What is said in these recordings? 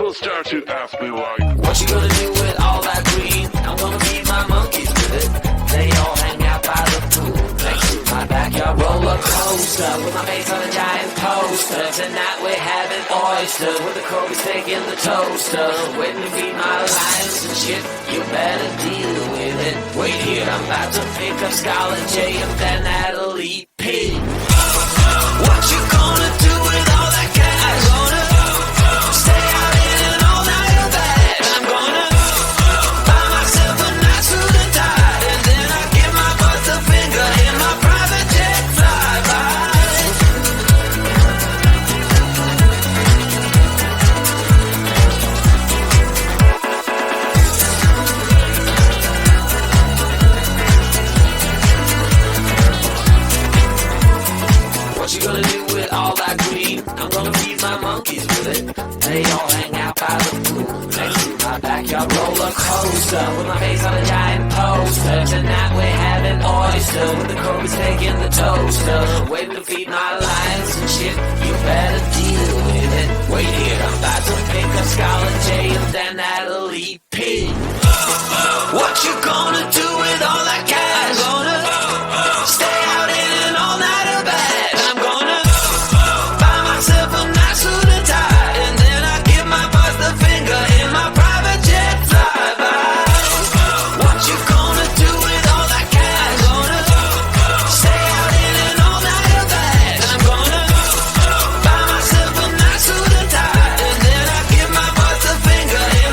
People start to ask me like, what you gonna do with all that green? I'm gonna feed my monkeys with it. They all hang out by the pool next to my backyard roller coaster with my face on a giant poster. Tonight we're having oysters with the Kobe steak in the toaster. Waiting to feed my lions and shit. You better deal with it. Wait here, I'm about to pick up Scarlett J and then Natalie P. What you gonna do with all that cash? Gonna stay out in an all-nighter bag. I'm gonna buy myself a nice suit and tie, and then I give my butt the finger in my private jet flyby. What you gonna do with all that green? I'm gonna feed my monkeys with it. They all hang out by the pool next to my backyard roller coaster with my face on a giant poster. Tonight we're having oysters with the Kobe steak in the toaster. Waiting to feed my lions and shit. You better deal with it. Wait here, I'm about to pick up Scarlett J and then Natalie P. What you gonna do with all that cash? Gonna stay out in an all-nighter bag. I'm gonna buy myself a nice suit and tie, and then I give my boss the finger in my private jet flyby. What you gonna do with all that cash? Gonna stay out in an all-nighter bag. I'm gonna buy myself a nice suit and tie, and then I give my boss the finger in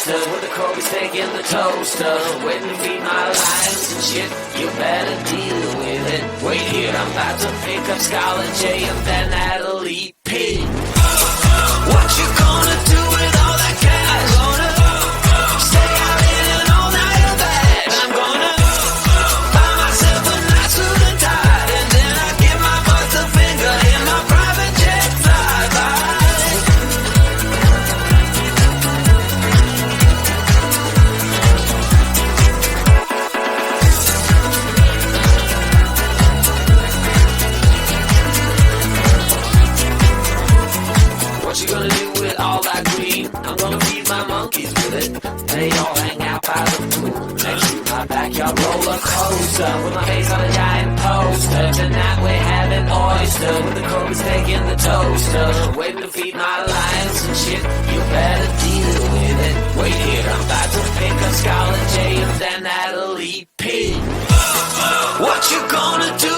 oyster with the Kobe steak in the toaster, waiting to feed my lions and shit. You better deal with it. Wait here, I'm about to pick up Scarlet J and then Natalie P. What you gonna do with all that cash? Gonna stay out in an all-nighter bag. I'm gonna buy myself a nice suit and tie, and then I give my butt the finger in my private jet flyby. What you gonna do with all that green? I'm gonna feed my monkeys with it. They all hang out by the pool next to my backyard roller coaster with my face on a giant poster. Tonight we're having oyster with the Kobe steak in the toaster, waiting to feed my lions and shit. You better deal with it. Wait here, I'm about to pick up Scarlet J and then Natalie P. What you gonna do